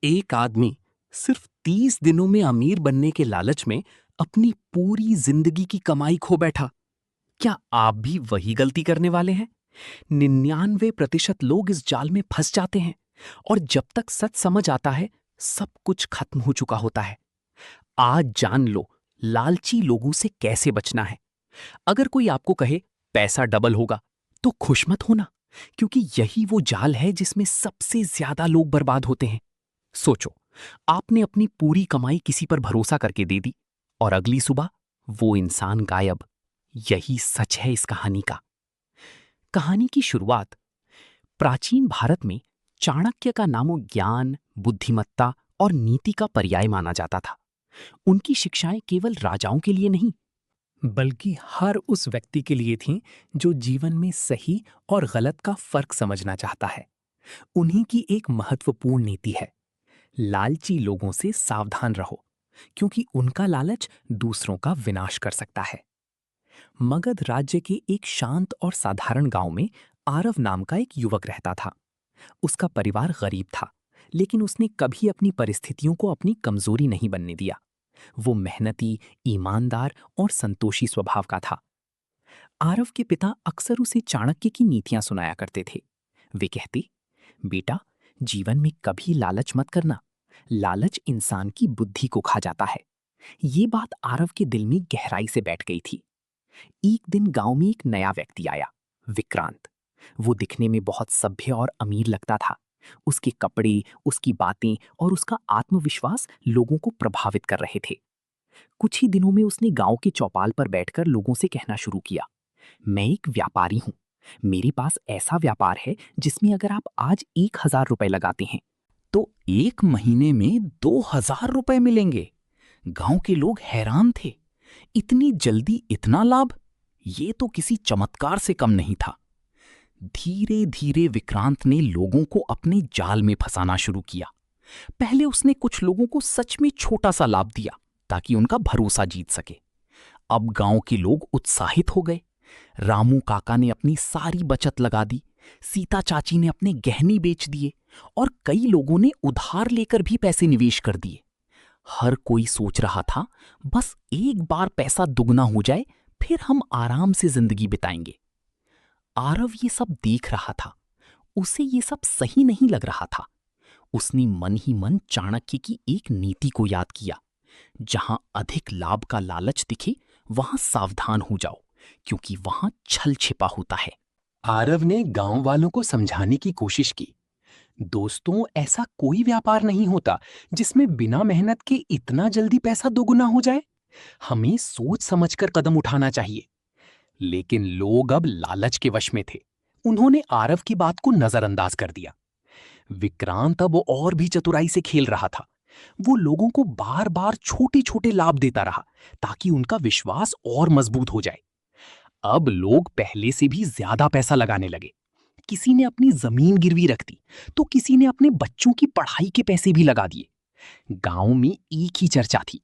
एक आदमी सिर्फ 30 दिनों में अमीर बनने के लालच में अपनी पूरी जिंदगी की कमाई खो बैठा। क्या आप भी वही गलती करने वाले हैं? 99% लोग इस जाल में फंस जाते हैं और जब तक सच समझ आता है, सब कुछ खत्म हो चुका होता है। आज जान लो लालची लोगों से कैसे बचना है। अगर कोई आपको कहे पैसा डबल होगा, तो खुश मत होना, क्योंकि यही वो जाल है जिसमें सबसे ज्यादा लोग बर्बाद होते हैं। सोचो, आपने अपनी पूरी कमाई किसी पर भरोसा करके दे दी और अगली सुबह वो इंसान गायब। यही सच है इस कहानी का। कहानी की शुरुआत प्राचीन भारत में चाणक्य का नामो ज्ञान, बुद्धिमत्ता और नीति का पर्याय माना जाता था। उनकी शिक्षाएं केवल राजाओं के लिए नहीं, बल्कि हर उस व्यक्ति के लिए थीं जो जीवन में सही और गलत का फर्क समझना चाहता है। उन्हीं की एक महत्वपूर्ण नीति है, लालची लोगों से सावधान रहो, क्योंकि उनका लालच दूसरों का विनाश कर सकता है। मगध राज्य के एक शांत और साधारण गांव में आरव नाम का एक युवक रहता था। उसका परिवार गरीब था, लेकिन उसने कभी अपनी परिस्थितियों को अपनी कमजोरी नहीं बनने दिया। वो मेहनती, ईमानदार और संतोषी स्वभाव का था। आरव के पिता अक्सर उसे चाणक्य की नीतियां सुनाया करते थे। वे कहते, बेटा, जीवन में कभी लालच मत करना। लालच इंसान की बुद्धि को खा जाता है। ये बात आरव के दिल में गहराई से बैठ गई थी। एक दिन गांव में एक नया व्यक्ति आया, विक्रांत। वो दिखने में बहुत सभ्य और अमीर लगता था। उसके कपड़े, उसकी बातें और उसका आत्मविश्वास लोगों को प्रभावित कर रहे थे। कुछ ही दिनों में उसने गांव के चौपाल पर बैठकर लोगों से कहना शुरू किया, मैं एक व्यापारी हूं। मेरे पास ऐसा व्यापार है जिसमें अगर आप आज 1000 रुपए लगाते हैं तो 1 महीने में 2000 रुपए मिलेंगे। गांव के लोग हैरान थे। इतनी जल्दी इतना लाभ? ये तो किसी चमत्कार से कम नहीं था। धीरे धीरे विक्रांत ने लोगों को अपने जाल में फंसाना शुरू किया। पहले उसने कुछ लोगों को सच में छोटा सा लाभ दिया ताकि उनका भरोसा जीत सके। अब गांव के लोग उत्साहित हो गए। रामू काका ने अपनी सारी बचत लगा दी, सीता चाची ने अपने गहने बेच दिए और कई लोगों ने उधार लेकर भी पैसे निवेश कर दिए। हर कोई सोच रहा था, बस एक बार पैसा दुगना हो जाए, फिर हम आराम से जिंदगी बिताएंगे। आरव ये सब देख रहा था। उसे ये सब सही नहीं लग रहा था। उसने मन ही मन चाणक्य की एक नीति को याद किया, जहां अधिक लाभ का लालच दिखे वहां सावधान हो जाओ, क्योंकि वहां छल छिपा होता है। आरव ने गांव वालों को समझाने की कोशिश की, दोस्तों, ऐसा कोई व्यापार नहीं होता जिसमें बिना मेहनत के इतना जल्दी पैसा दोगुना हो जाए। हमें सोच समझकर कदम उठाना चाहिए। लेकिन लोग अब लालच के वश में थे। उन्होंने आरव की बात को नजरअंदाज कर दिया। विक्रांत अब और भी चतुराई से खेल रहा था। वो लोगों को बार बार छोटे छोटे लाभ देता रहा ताकि उनका विश्वास और मजबूत हो जाए। अब लोग पहले से भी ज्यादा पैसा लगाने लगे। किसी ने अपनी जमीन गिरवी रख दी, तो किसी ने अपने बच्चों की पढ़ाई के पैसे भी लगा दिए। गांव में एक ही चर्चा थी,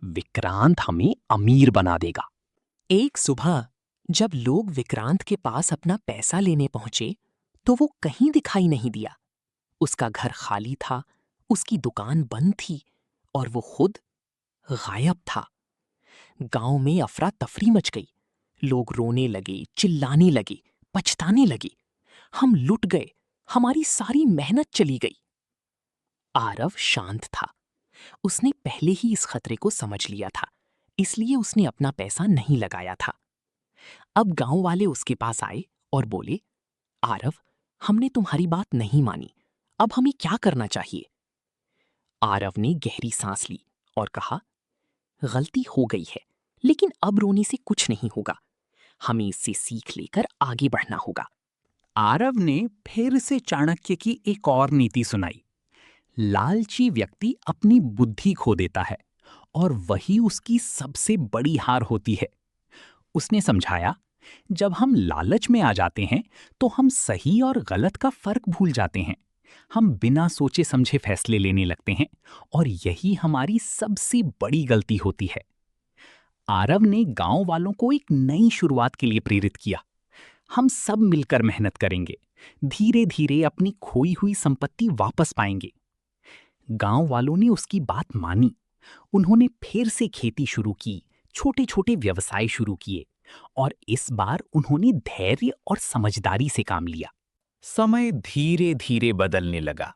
विक्रांत हमें अमीर बना देगा। एक सुबह जब लोग विक्रांत के पास अपना पैसा लेने पहुंचे, तो वो कहीं दिखाई नहीं दिया। उसका घर खाली था, उसकी दुकान बंद थी और वो खुद गायब था। गांव में अफरा तफरी मच गई। लोग रोने लगे, चिल्लाने लगे, पछताने लगे। हम लुट गए, हमारी सारी मेहनत चली गई। आरव शांत था। उसने पहले ही इस खतरे को समझ लिया था, इसलिए उसने अपना पैसा नहीं लगाया था। अब गांव वाले उसके पास आए और बोले, आरव, हमने तुम्हारी बात नहीं मानी, अब हमें क्या करना चाहिए? आरव ने गहरी सांस ली और कहा, गलती हो गई है, लेकिन अब रोने से कुछ नहीं होगा। हमें इससे सीख लेकर आगे बढ़ना होगा। आरव ने फिर से चाणक्य की एक और नीति सुनाई, लालची व्यक्ति अपनी बुद्धि खो देता है और वही उसकी सबसे बड़ी हार होती है। उसने समझाया, जब हम लालच में आ जाते हैं तो हम सही और गलत का फर्क भूल जाते हैं। हम बिना सोचे समझे फैसले लेने लगते हैं और यही हमारी सबसे बड़ी गलती होती है। आरव ने गांव वालों को एक नई शुरुआत के लिए प्रेरित किया। हम सब मिलकर मेहनत करेंगे, धीरे धीरे अपनी खोई हुई संपत्ति वापस पाएंगे। गांव वालों ने उसकी बात मानी। उन्होंने फिर से खेती शुरू की, छोटे छोटे व्यवसाय शुरू किए और इस बार उन्होंने धैर्य और समझदारी से काम लिया। समय धीरे धीरे बदलने लगा।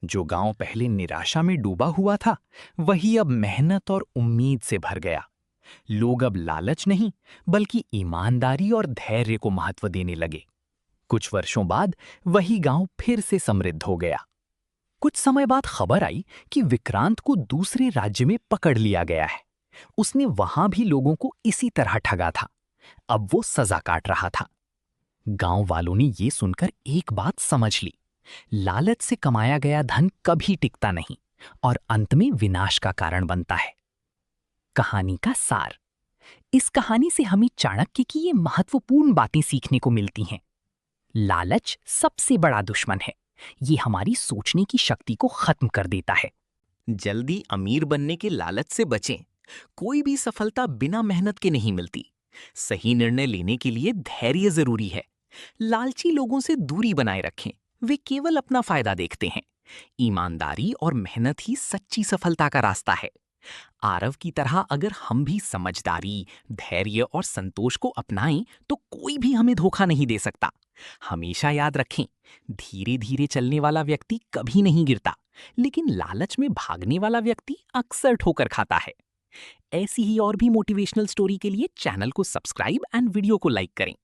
जो गांव पहले निराशा में डूबा हुआ था, वही अब मेहनत और उम्मीद से भर गया। लोग अब लालच नहीं, बल्कि ईमानदारी और धैर्य को महत्व देने लगे। कुछ वर्षों बाद वही गांव फिर से समृद्ध हो गया। कुछ समय बाद खबर आई कि विक्रांत को दूसरे राज्य में पकड़ लिया गया है। उसने वहां भी लोगों को इसी तरह ठगा था। अब वो सजा काट रहा था। गांव वालों ने ये सुनकर एक बात समझ ली। लालच से कमाया गया धन कभी टिकता नहीं और अंत में विनाश का कारण बनता है। कहानी का सार। इस कहानी से हमें चाणक्य की ये महत्वपूर्ण बातें सीखने को मिलती हैं। लालच सबसे बड़ा दुश्मन है। ये हमारी सोचने की शक्ति को खत्म कर देता है। जल्दी अमीर बनने के लालच से बचें। कोई भी सफलता बिना मेहनत के नहीं मिलती। सही निर्णय लेने के लिए धैर्य जरूरी है। लालची लोगों से दूरी बनाए रखें। वे केवल अपना फायदा देखते हैं। ईमानदारी और मेहनत ही सच्ची सफलता का रास्ता है। आरव की तरह अगर हम भी समझदारी, धैर्य और संतोष को अपनाएं तो कोई भी हमें धोखा नहीं दे सकता। हमेशा याद रखें, धीरे धीरे चलने वाला व्यक्ति कभी नहीं गिरता, लेकिन लालच में भागने वाला व्यक्ति अक्सर ठोकर खाता है। ऐसी ही और भी मोटिवेशनल स्टोरी के लिए चैनल को सब्सक्राइब एंड वीडियो को लाइक करें।